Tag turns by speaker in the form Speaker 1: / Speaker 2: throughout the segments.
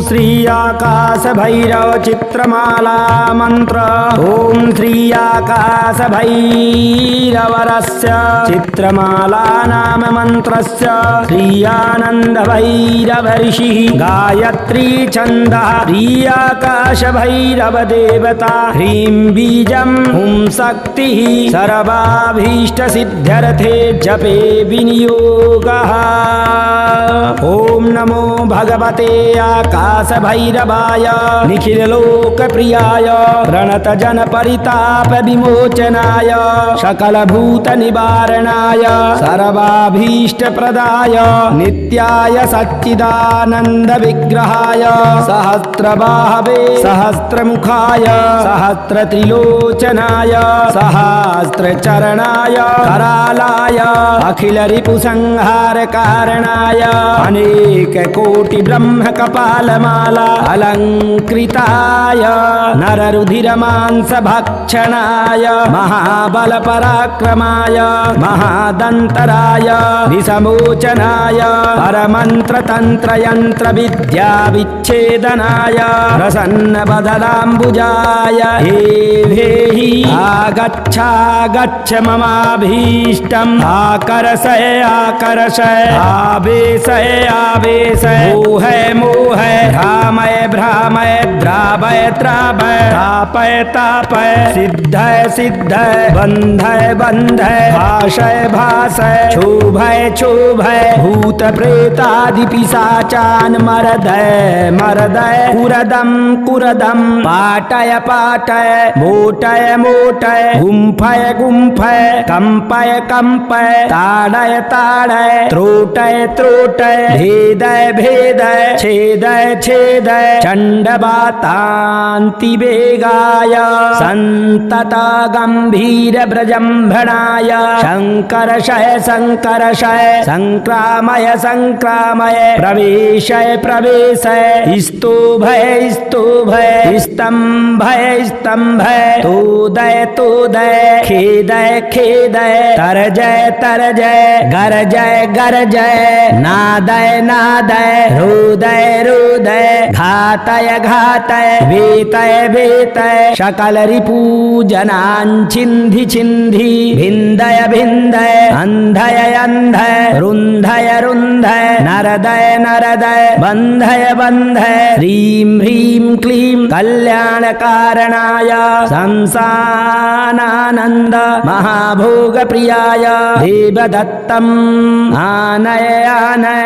Speaker 1: श्री आकाश भैरव चित्रमाला मंत्र। ओम श्री आकाश भैरवरस्य चित्रमाला नाम मंत्रस्य श्री आनंद भैरव ऋषिः गायत्री छन्दः श्री आकाश भैरव देवता ह्रीं बीजं हुं शक्तिः सर्वाभीष्ट सिद्ध्यर्थे जपे विनियोगः। ओम नमो भगवते आकाश भैरवाय निखिल लोक प्रियाय प्रणत जन परिताप विमोचनाय सकल भूत निवारणाय सर्वाभीष्ट प्रदाय नित्याय सच्चिदानंद विग्रहाय सहस्रबाहवे सहस्रमुखाय सहस्र त्रिलोचनाय सहस्र चरणाय करालाय अखिल रिपु संहार कारणाय अनेक कोटि ब्रह्म कपालमाला अलंकृताय नर रुधिर मांस भक्षणाय महाबल पराक्रमाय महादंतराय विषमोचनाय परमंत्र तंत्र यंत्र विद्या विच्छेदनाय प्रसन्न बदलाम्बुजाय हे भेहि आगच्छ ममाभीष्टम् आकर्षय आकर्षय आवेशय आवेशय मोहय भ्रामय भ्रामय द्रावय द्रावय तापय तापय सिद्धय सिद्धय बंधय बंधय भाषय भाषय क्षोभय क्षोभय भूत प्रेतादि पिशाचान् मर्दय मर्दय कुरदम कुरदम पाटय पाटय मोटय मोटय गुम्फय गुम्फय कंपय कंपय ताड़य ताड़य त्रोटय त्रोटय भेदय भेदय छेदय छेदय चंडवातांति वेगाय संतत गंभीर ब्रजम्भणाय शंकरशय संकरशय संक्रामय संक्रामय प्रवेशय प्रवेशय स्तोभय स्तोभय स्तंभय स्तंभय तोदय तोदय खेदय खेदय तरजय तरजय गरजय गरजय नादय नादय रोदय रोदय घातय घातय वेतय वेतय सकल रिपू जनान् छिन्धि छिन्धि भिन्दय भिन्दय अंधय अंधय रुन्धय रुन्धय नरदय नरदय बन्धय बन्धय ह्रीं ह्रीं क्लीं कल्याण कारणाय संसानानंद महाभोग प्रियाय देवदत्तम् आनय आनय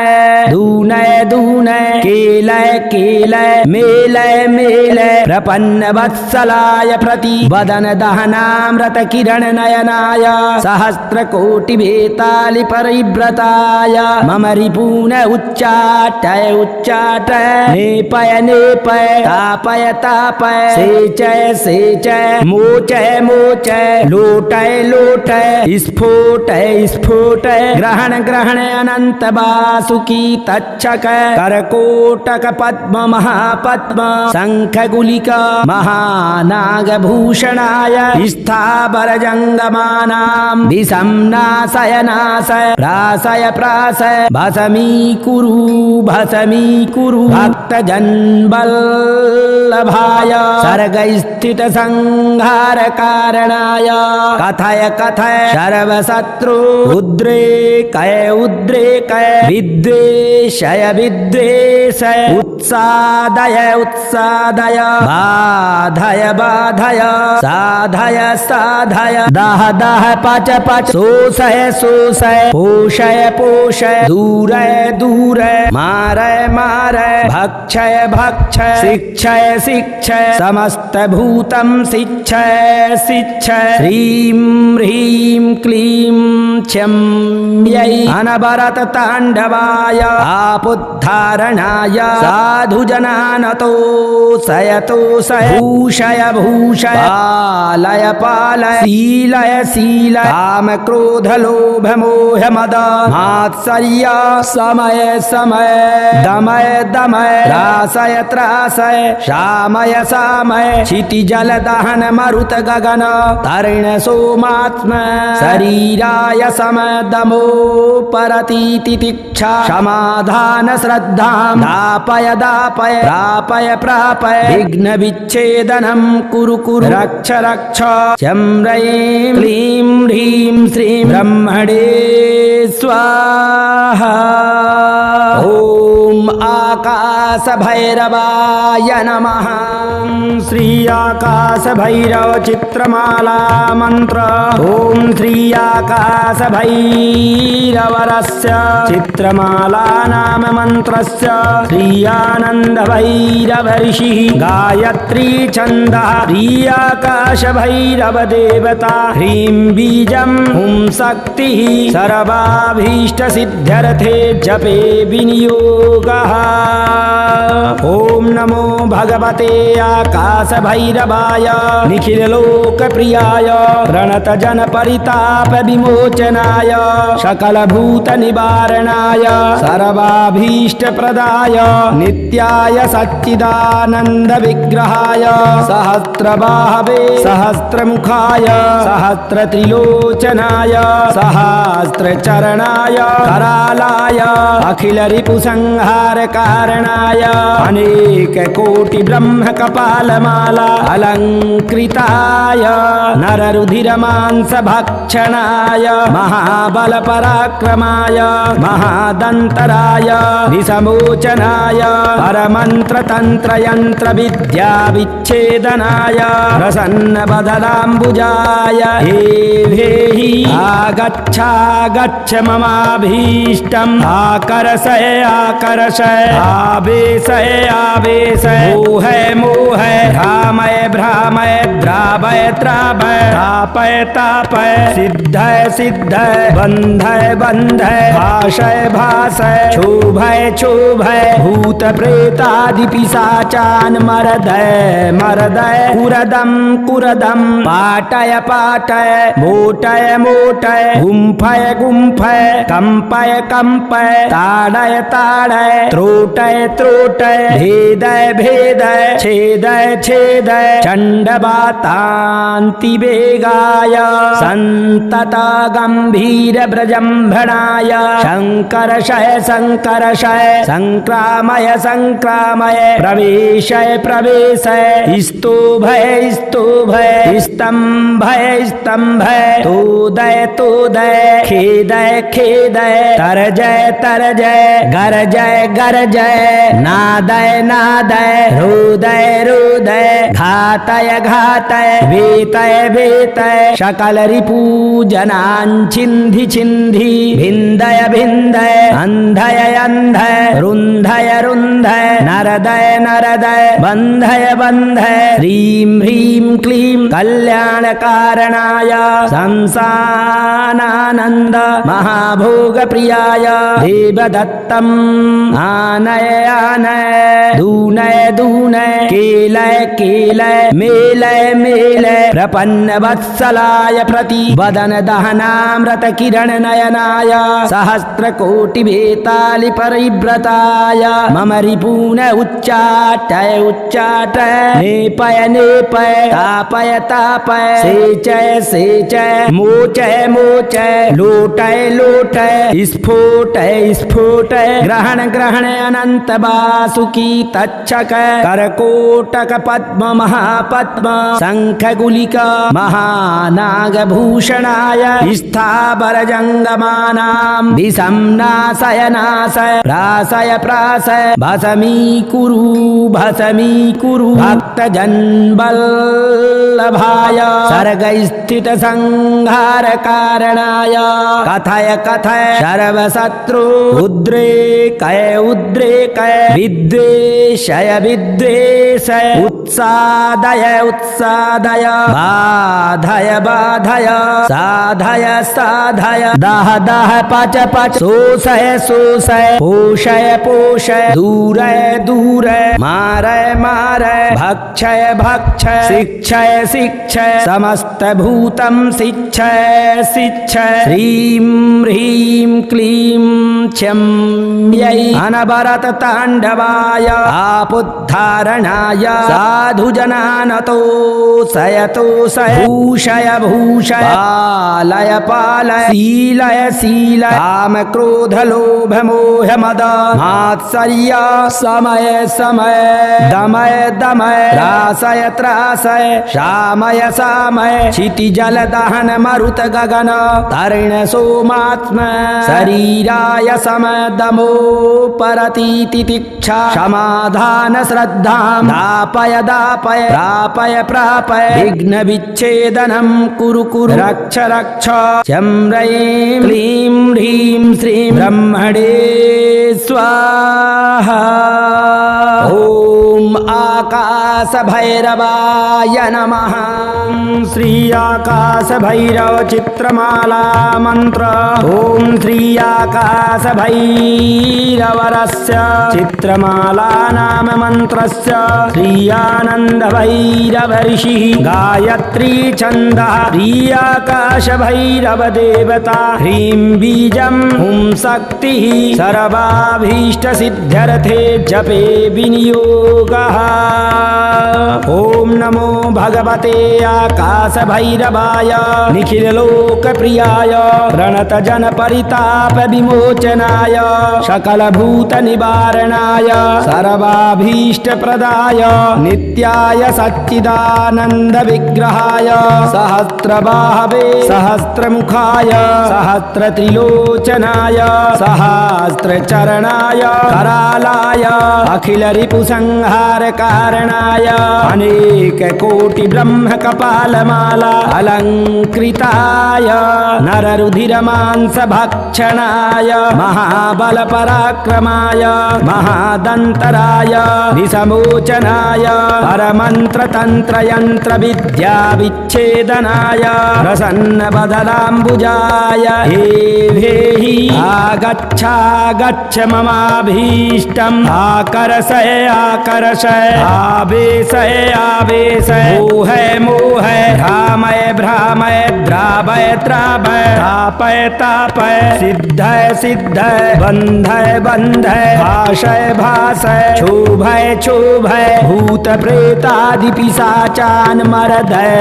Speaker 1: दूनय दूनय केलय केलय मेलय मेलय प्रपन्न वत्सलाय प्रति वदन दहनामृत किरण नयनाय सहस्र कोटि वेतालि परिव्रताय मम रिपून उच्चाटय उच्चाटय नेपय नेपय तापय तापय सेचय सेचय मोचय मोचय लोटय लोटय स्फोटय स्फोटय ग्रहण ग्रहण अनंत वासुकी तक्षक करकोटक पद्म महापद्म शंख गुलिका महानागभूषणाय स्थावर जंगमानां विषं नाशय नाशय प्राशय प्राशय भसमी कुरु भक्त जनबल्लभाय सर्ग स्थित संहार कारणाय कथय कथय सर्वशत्रु उद्रेकय उद्रेकय विद्वेषय विद्वेषय उत्सादय उत्सादय बाधय बाधय साधय साधय दाह दाह पच पच शोषय शोषय पोषय पोषय दूरय दूरय मारय मारय भक्षय भक्षय शिक्षय शिक्षय समस्त भूतं शिक्षय शिक्षय ह्रीं ह्रीं क्लीं क्षम्यै अनवरत तांडवाय आपुद्धारणाय साधु जनानतो सयतो भूषय भूषय पालय पालय शीलय शीलय काम क्रोध लोभ मोह मद मात्सर्य समय समय दमय दमय त्रासय त्रासय शामय सामय क्षिति जल दहन मरुत गगन तर्ण सोमात्म शरीराय समदमो परति तितिक्षा समाधान श्रद्धां दापय दापय प्रापय प्रापय विघ्न विच्छेदनं कुरु कुरु रक्ष रक्ष चं ह्रीं क्लीं ह्रीं श्रीं ब्रह्मणे स्वाहा। ओम आकाश भैरवाय नमः। श्री आकाश भैरव चित्रमाला मंत्र। ओम श्री आकाश भैरवरस्य चित्रमाला नाम मंत्रस्य श्री आनंद भैरव ऋषिः गायत्री छन्दः श्री आकाश भैरव देवता ह्रीं बीजं हुं शक्तिः सर्वाभीष्ट सिद्ध्यर्थे जपे विनियोगः। ओम नमो भगवते आकाश भैरवाय निखिल लोक प्रियाय प्रणत जन परिताप विमोचनाय सकल भूत निवारणाय सर्वाभीष्ट प्रदाय नित्याय सच्चिदानंद विग्रहाय सहस्रबाहवे सहस्रमुखाय सहस्र त्रिलोचनाय सहस्र चरणाय करालाय अखिल रिपु संहार कारणाय अनेक कोटि ब्रह्म कपालमाला अलंकृताय नर रुधिर मांस भक्षणाय महाबल पराक्रमाय महादंतराय विषमोचनाय परमंत्र तंत्र यंत्र विद्या विच्छेदनाय प्रसन्न बदलांबुजाय हे भेहि आगच्छ ममाभीष्टम् आकर्षय आकर्षय आवेशय आवेशय मोहय भ्रामय भ्रामय द्रावय द्रावय तापय तापय सिद्धय सिद्धय बंधय बंधय भाषय भाषय क्षोभय क्षोभय भूत प्रेतादि पिशाचान् मरदय मरदय कुरदम कुरदम पाटय पाटय मोटय मोटय गुम्फय गुम्फय कंपय कंपय ताड़य ताड़य त्रोटय त्रोटय भेदय भेदय छेदय छेदय चंडवातांति वेगाय संतत गंभीर ब्रजम्भणाय शंकरशय संकरशय संक्रामय संक्रामय प्रवेशय प्रवेशय स्तोभय स्तोभय स्तंभय स्तंभय तोदय तोदय खेदय खेदय तरजय तरजय गरजय गरजय नादय नादय रोदय रोदय घातय घातय वेतय वेतय सकल रिपू जनान् छिन्धि छिन्धि भिन्दय भिन्दय अंधय अंधय रुन्धय रुन्धय नरदय नरदय बन्धय बन्धय ह्रीं ह्रीं क्लीं कल्याण कारणाय संसानानंद महाभोग प्रियाय देवदत्तम् आनय आनय दूनय दूनय केलय केलय मेलय मेलय प्रपन्न वत्सलाय प्रति वदन दहनामृत किरण नयनाय सहस्र कोटि बेतालि परिव्रताय मम रिपून उच्चाटय उच्चाटय नेपय नेपय तापय तापय सेचय सेचय मोचय मोचय लोटय लोटय स्फोटय स्फोटय ग्रहण ग्रहण अनंत वासुकी तक्षक करकोटक पद्म महापद्म शंख गुलिका महानागभूषणाय स्थावर जंगमानां विषं नाशय नाशय प्राशय प्राशय भस्मीकुरु भक्तजनवल्लभाय सर्ग स्थित संहार कारणाय कथय कथय सर्वशत्रु उद्रेकय उद्रेकय विद्वेषय विद्वेषय उत्सादय उत्सादय बाधय बाधय साधय साधय दाह दाह पच पच शोषय शोषय पोषय पोषय दूरय दूरय मारय मारय भक्षय भक्षय शिक्षय शिक्षय समस्त भूतं शिक्षय शिक्षय ह्रीं ह्रीं क्लीं चं यै अनवरत तांडवाय पापोद्धारणाय साधुजनानतो सयतो सय भूषय भूषय पालय पालय शीलय शीलय काम क्रोध लोभ मोह मद मात्सर्य समय समय दमय दमय त्रासय त्रासय शामय सामय क्षिति जल दहन मरुत गगन तर्ण सोमात्म शरीराय समदमो परतीतिक्षा समाधान श्रद्धां दापय दापय प्रापय प्रापय विघ्न विच्छेदनं कुरु कुरु रक्ष रक्ष चं ह्रीं क्लीं ह्रीं श्रीं ब्रह्मणे स्वाहा। ओम आकाश भैरवाय नमः। श्री आकाश भैरव चित्रमाला मंत्र। ओम श्री आकाश भैरवरस्य चित्रमाला नाम मंत्रस्य श्री आनंद भैरव ऋषिः गायत्री छन्दः श्री आकाश भैरव देवता ह्रीं बीजं हुं शक्तिः सर्वाभीष्ट सिद्ध्यर्थे जपे विनियोगः। ओम नमो भगवते आकाश भैरवाय निखिल लोक प्रियाय प्रणत जन परिताप विमोचनाय सकल भूत निवारणाय सर्वाभीष्ट प्रदाय नित्याय सच्चिदानंद विग्रहाय सहस्रबाहवे सहस्रमुखाय सहस्र त्रिलोचनाय सहस्र चरणाय करालाय अखिल रिपु संहार कारणाय अनेक कोटि ब्रह्म कपालमाला अलंकृताय नर रुधिर मांस भक्षणाय महाबल पराक्रमाय महादंतराय विसमोचनाय परमंत्र तंत्र यंत्र विद्या विच्छेदनाय प्रसन्न बदलांबुजाय हे भेहि आगच्छ ममाभीष्टम् आकर्षय आकर्षय आवेशय आवेशय मोहय भ्रामय भ्रामय द्रावय द्रावय तापय तापय सिद्धय सिद्धय बंधय बंधय भाषय भाषय क्षोभय क्षोभय भूत प्रेतादि पिशाचान् मर्दय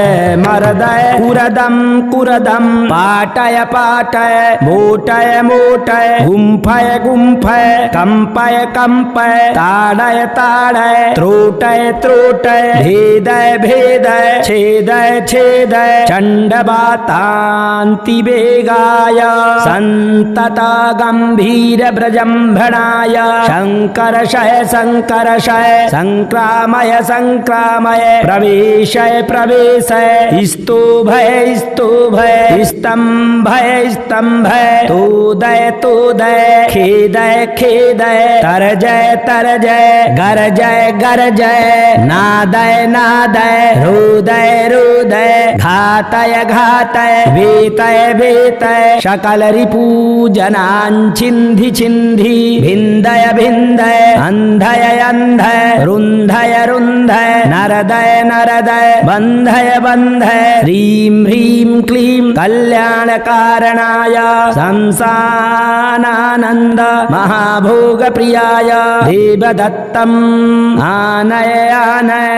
Speaker 1: मर्दय कुरदम कुरदम पाटय पाटय मोटय मोटय गुम्फय गुम्फय कंपय कंपय ताड़य ताड़य त्रोटय त्रोटय भेदय भेदय छेदय छेदय चंडवातांति वेगाय संतत गंभीर ब्रजम्भणाय शंकरशय शंकरशय संक्रामय संक्रामय प्रवेशय प्रवेशय स्तोभय स्तोभय स्तंभय स्तंभय तोदय तोदय खेदय खेदय तरजय तरजय गरजय गरजय नादय नादय रोदय रोदय घातय घातय वेतय वेतय सकल रिपूजनान् छिन्धि छिन्धि भिन्दय भिन्दय अंधय अंधय रुन्धय रुन्धय नरदय नरदय बन्धय बन्धय ह्रीं ह्रीं क्लीं कल्याणकारणाय संसानानन्द महाभोग प्रियाय देवदत्तम् आनय आनय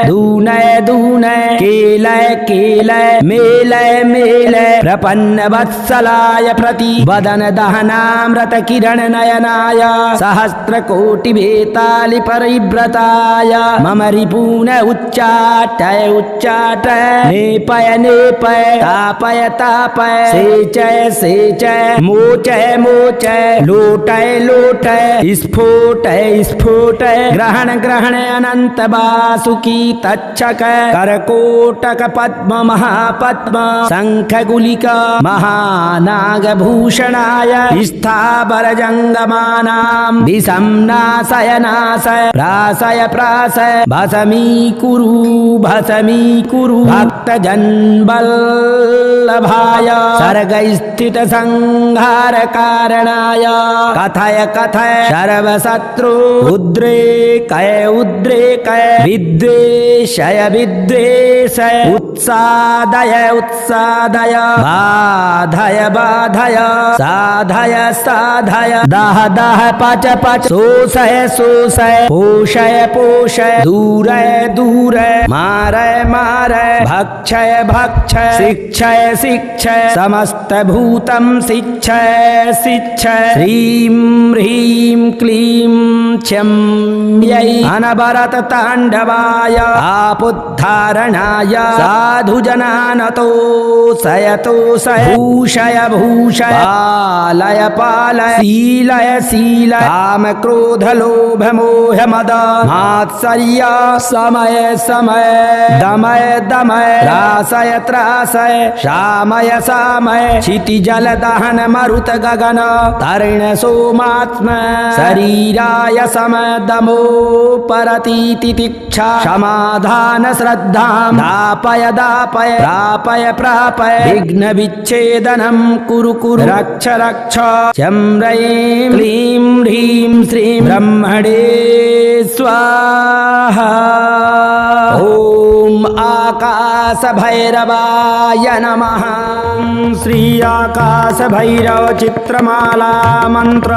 Speaker 1: दूनय दूनय केलय केलय मेलय मेलय प्रपन्न वत्सलाय प्रति वदन दहनामृत किरण नयनाय सहस्र कोटि वेतालि परिव्रताय मम रिपून उच्चाटय उच्चाटय नेपय नेपय तापय तापय सेचय सेचय मोचय मोचय लोटय लोटय स्फोटय स्फोटय ग्रहण ग्रहण अनंत वासुकी तक्षक करकोटक पद्म महापद्म शंख गुलिका महानागभूषणाय स्थावर जंगमानां विषं नाशय नाशय प्राशय प्राशय भस्मीकुरु भक्त जनबल्लभाय सर्ग स्थित संहार कारणाय कथय कथय सर्वशत्रु उद्रेकय उद्रेकय विवेकय विद्वेषय विद्वेषय उत्सादय उत्सादय बाधय बाधय साधय साधय दाह दाह पच पच शोषय शोषय पोषय पोषय दूरय दूरय मारय मारय भक्षय भक्षय शिक्षय शिक्षय समस्त भूतं शिक्षय शिक्षय ह्रीं ह्रीं क्लीं क्षम्यै अनवरत ताण्डवाय आपुद्धारणाय साधुजनानतो सयतोषय भूषय भूषय पालय पालय शीलय शीलय काम क्रोध लोभ मोह मद मात्सर्य समय समय दमय दमय त्रासय त्रासय शामय सामय क्षिति जल दहन मरुत गगन तर्ण सोमात्म शरीराय समय दमो परतीति तिक्षा समाधान श्रद्धां दापय दापय प्रापय प्रापय विघ्न विच्छेदनं कुरु कुरु रक्ष रक्ष शं ह्रीं क्लीं ह्रीं श्रीं ब्रह्मणे स्वाहा। ॐ आकाश भैरवाय नमः। श्री आकाश भैरव चित्रमाला मंत्र।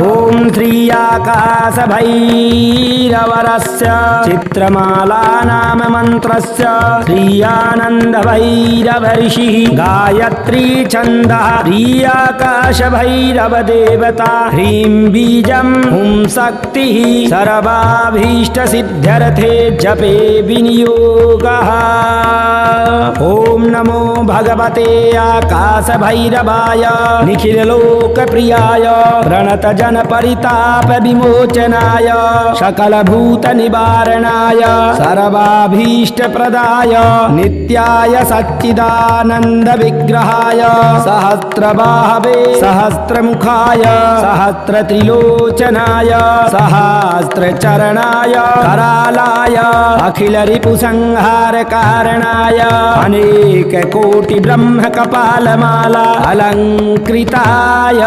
Speaker 1: ॐ श्री आकाश भैरवरस्य चित्रमाला नाम मंत्रस्य श्री आनंद भैरव ऋषिः गायत्री छन्दः श्री आकाश भैरव देवता ह्रीं बीजं हुं शक्तिः सर्वाभीष्ट सिद्ध्यर्थे जपे विनियोगः। ॐ नमो भगवते आकाश भैरवाय निखिल लोक प्रियाय प्रणत जन परिताप विमोचनाय सकल भूत निवारणाय सर्वाभीष्ट प्रदाय नित्याय सच्चिदानंद विग्रहाय सहस्रबाहवे सहस्रमुखाय सहस्र त्रिलोचनाय सहस्र चरणाय करालाय अखिल रिपु संहार कारणाय अनेक कोटि ब्रह्म कपालमाला अलंकृताय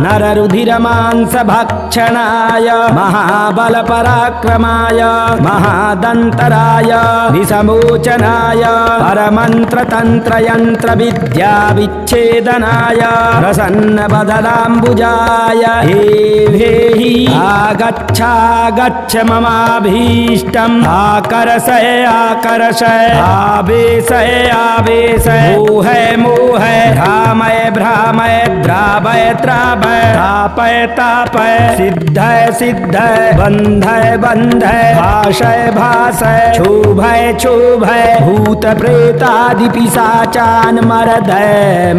Speaker 1: नर रुधिर मांस भक्षणाय महाबल पराक्रमाय महादंतराय विषमोचनाय परमंत्र तंत्र यंत्र विद्या विच्छेदनाय प्रसन्न बदलाम्बुजाय हे भेहि आगच्छ ममाभीष्टम् आकर्षय आकर्षय आवेशय आवेशय मोहय मोहय भ्रामय भ्रामय द्रावय द्रावय तापय तापय सिद्धय सिद्धय बन्धय बन्धय भाषय भाषय क्षोभय क्षोभय भूत प्रेतादि पिशाचान् मर्दय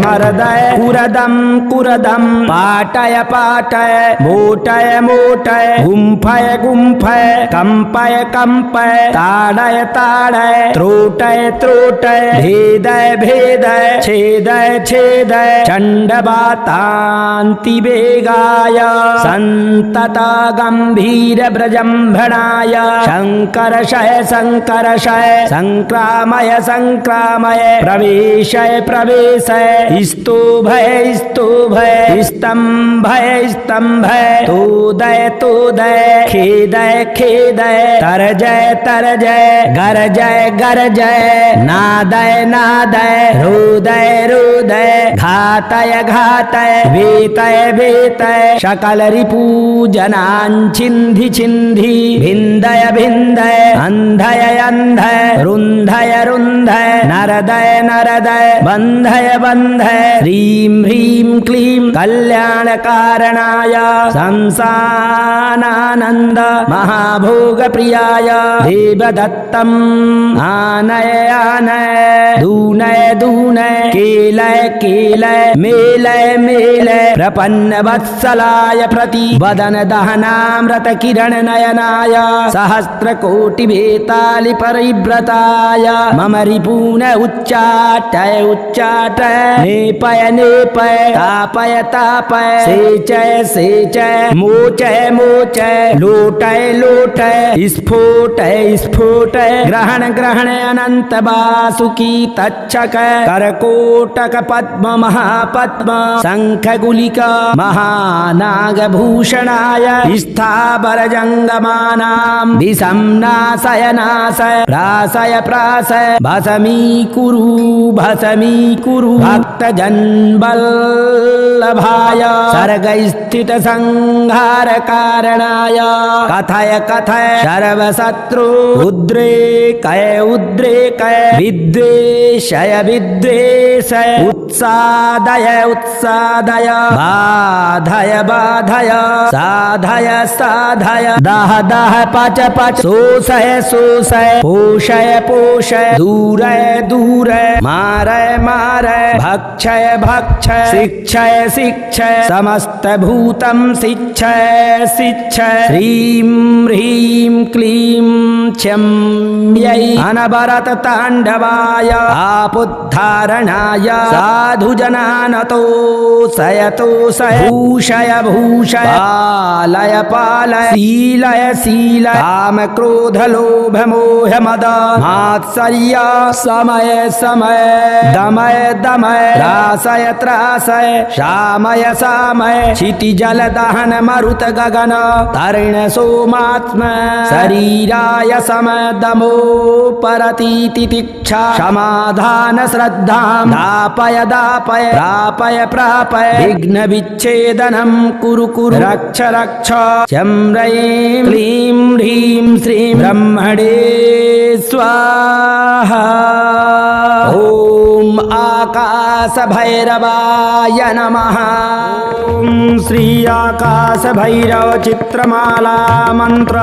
Speaker 1: मर्दय कुरदं कुरदं पाटय पाटय मोटय मोटय गुम्फय गुम्फय कंपय कंपय ताडय ताडय त्रोटय त्रोटय भेदय भेदय छेदय छेदय चण्डवातान्ति वेगाय सन्तत गम्भीर ब्रजम्भणाय शङ्करशय शङ्करशय संक्रामय संक्रामय प्रवेशय प्रवेशय स्तोभय स्तोभय स्तम्भय स्तम्भय तोदय तोदय खेदय खेदय तरजय तरजय गरजय गरजय नादय नादय रोदय रोदय घातय घातय वेतय वेतय सकल रिपू जनान् छिन्धि छिन्धि भिन्दय भिन्दय अन्धय अन्धय रुन्धय रुन्धय नरदय नरदय बन्धय बन्धय ह्रीं ह्रीं क्लीं कल्याणकारणाय संसानानन्द महाभोग प्रियाय देवदत्तम् आनय आनय दूनय दूनय केलय केलय मेलय मेलय प्रपन्न वत्सलाय प्रति वदन दहनामृत किरण नयनाय सहस्र कोटि भेतालि परिव्रताय मम रिपून उच्चाटय उच्चाटय नेपय नेपय तापय तापय सेचय सेचय मोचय मोचय लोटय लोटय स्फोटय स्फोटय ग्रहण ग्रहण अनंत वासुकी तक्षक करकोटक पद्म महापद्म शंख गुलिक महानागभूषणाय स्थावर जंगमानां विषम्ना नाशय नाशय प्राशय प्राशय भस्मीकुरु भस्मीकुरु भक्तजनवल्लभाय सर्गस्थित संहार कारणाय कथय कथय सर्वशत्रु उद्रेकय उद्रेकय विद्वेषय विद्वेषय उत्सादय उत्सादय बाधय बाधय साधय साधय दह दह पच पच शोषय शोषय पोषय पोषय दूरय दूरय मारय मारय भक्षय भक्षय शिक्षय शिक्षय समस्त भूतं शिक्षय शिक्षय ह्रीं ह्रीं क्लीं क्षम्यै अनवरत ताण्डवाय आपुद्धारणाय साधुजनानतो सयतोषय भूषय भूषय पालय पालय शीलय शीलय काम क्रोध लोभ मोह मद मात्सर्य समय समय दमय दमय त्रासय त्रासय शामय सामय क्षिति जल दहन मरुत गगन तर्ण सोमात्म शरीराय सम दमो परतीतिक्षा समाधान श्रद्धां दापय दापय प्रापय प्रापय विघ्न विच्छेदनं कुरु कुरु रक्ष रक्ष शं ह्रीं क्लीं ह्रीं श्रीं ब्रह्मणे स्वाहा। ओम आकाश भैरवाय नमः। ओम श्री आकाश भैरव चित्रमाला मंत्र।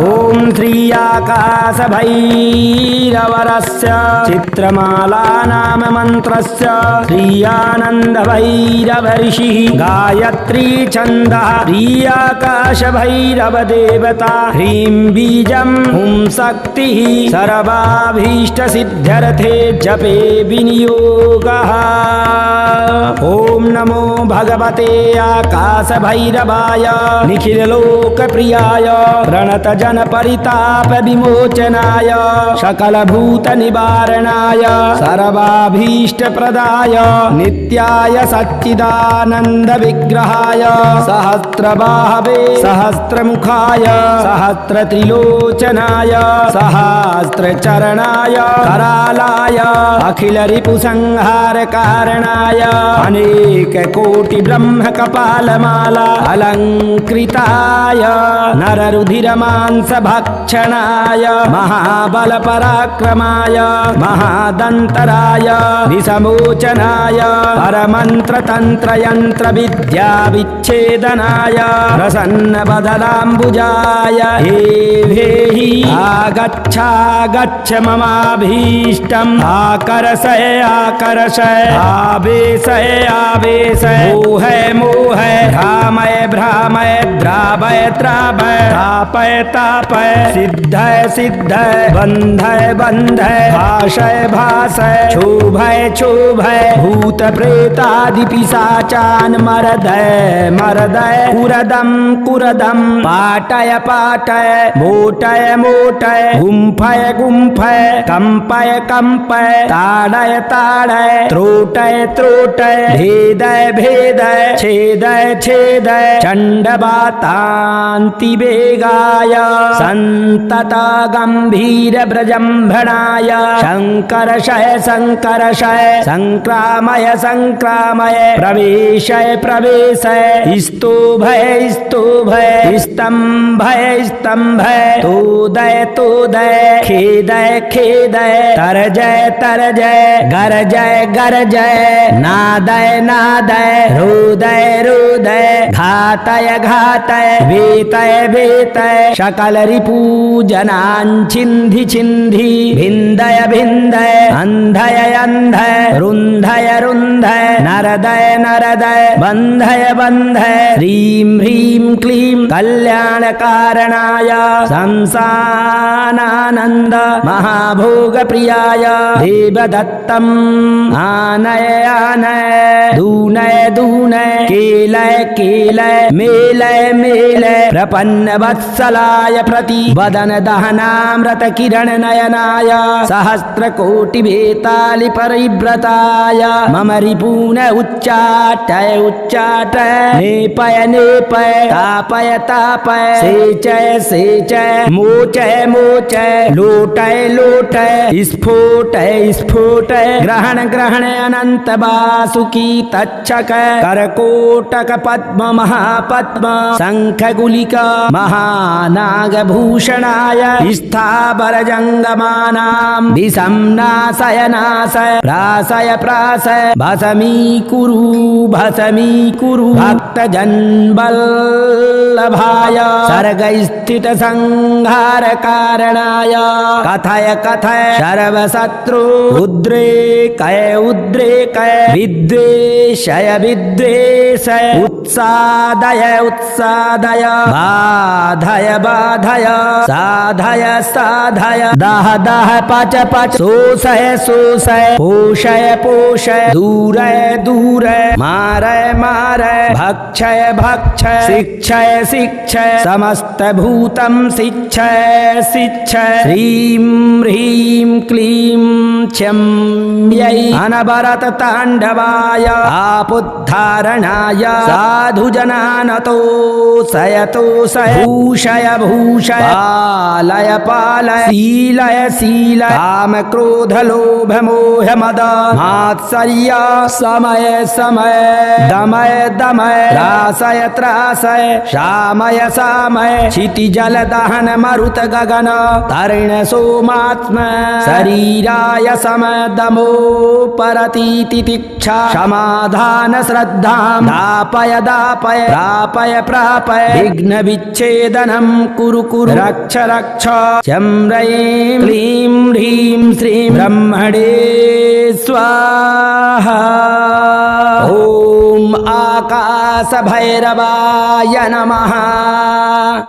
Speaker 1: ओम श्री आकाश भैरवरस्य चित्रमाला नाम मंत्रस्य श्री आनंद भैरव ऋषिः गायत्री छन्दः श्री आकाश भैरव देवता ह्रीं बीजं हुं शक्तिः सर्वाभीष्ट सिद्ध्यर्थे जपे विनियोगः। ओम नमो भगवते आकाश भैरवाय निखिल लोक प्रियाय प्रणत जन परिताप विमोचनाय सकल भूत निवारणाय सर्वाभीष्ट प्रदाय नित्याय सच्चिदानंद विग्रहाय सहस्रबाहवे सहस्रमुखाय सहस्र त्रिलोचनाय सहस्र चरणाय करालाय अखिल रिपु संहार कारणाय अनेक कोटि ब्रह्म कपालमाला अलंकृताय नर रुधिर मांस भक्षणाय महाबल पराक्रमाय महादंतराय विसमोचनाय परमंत्र तंत्र यंत्र विद्या विच्छेदनाय प्रसन्न बदलाम्बुजाय हे भेहि आगच्छ ममाभीष्टम् आकर्षय आकर्षय आवेशय आवेशय मोहय मोहय भ्रामय भ्रामय द्रावय द्रावय तापय तापय सिद्धय सिद्धय बन्धय बन्धय भाषय भाषय क्षोभय क्षोभय भूत प्रेतादि पिशाचान् मर्दय मर्दय कुरदं कुरदं पाटय पाटय मोटय मोटय गुम्फय गुम्फय कंपय कंपय ताडय ताडय त्रोटय त्रोटय भेदय भेदय छेदय छेदय चण्डवातान्ति वेगाय सन्तत गम्भीर व्रजम्भणाय शङ्कर्षय शङ्कर्षय संक्रामय संक्रामय प्रवेशय प्रवेशय स्तोभय स्तोभय स्तम्भय स्तम्भय तोदय तोदय खेदय खेदय तरजय तरजय गरजय गरजय नादय नादय रोदय रोदय घातय घातय वेतय वेतय सकल रिपूजनान् छिन्धि छिन्धि भिन्दय भिन्दय अन्धय अन्धय रुन्धय रुन्धय नरदय नरदय बन्धय बन्धय ह्रीं ह्रीं क्लीं कल्याणकारणाय संसानानन्द महाभोग प्रियाय देवदत्तम् आनय आनय दूनय दूनय केलय केलय मेलय मेलय प्रपन्न वत्सलाय प्रति वदन दहनामृत किरण नयनाय सहस्र कोटि वेतालि परिव्रताय मम रिपून उच्चाटय उच्चाटय नेपय नेपय तापय तापय सेचय सेचय मोचय मोचय लोचय लोटय लोटय स्फोटय स्फोटय ग्रहण ग्रहण अनंत वासुकी तक्षक करकोटक पद्म महापद्म शंख गुलिका महानागभूषणाय स्थावर जंगमानां विषं नाशय नाशय प्राशय प्राशय भस्मीकुरु भस्मीकुरु भक्तजनवल्लभाय सर्गस्थित संहार कारणाय कथय कथय सर्वशत्रु उद्रेकय उद्रेकय विद्वेषय विद्वेषय उत्सादय उत्सादय बाधय बाधय साधय साधय दाह दाह पच पच शोषय शोषय पोषय पोषय दूरय दूरय मारय मारय भक्षय भक्षय शिक्षय शिक्षय समस्त भूतं शिक्षय शिक्षय ह्रीं ह्रीं क्लीं क्षम्यै अनवरत ताण्डवाय आपुद्धारणाय साधुजनानतो सयतोषय भूषय भूषय पालय पालय शीलय शीलय काम क्रोध लोभ मोह मद मात्सर्य समय समय दमय दमय त्रासय त्रासय शामय शामय क्षिति जल दहन मरुत गगन तर्ण सोमात्म शरीराय समय दमो परतीति तिक्षा समाधान श्रद्धां दापय दापय प्रापय प्रापय विघ्न विच्छेदनं कुरु कुरु रक्ष रक्ष शं ह्रीं क्लीं ह्रीं श्रीं ब्रह्मणे स्वाहा। ॐ आकाश भैरवाय नमः।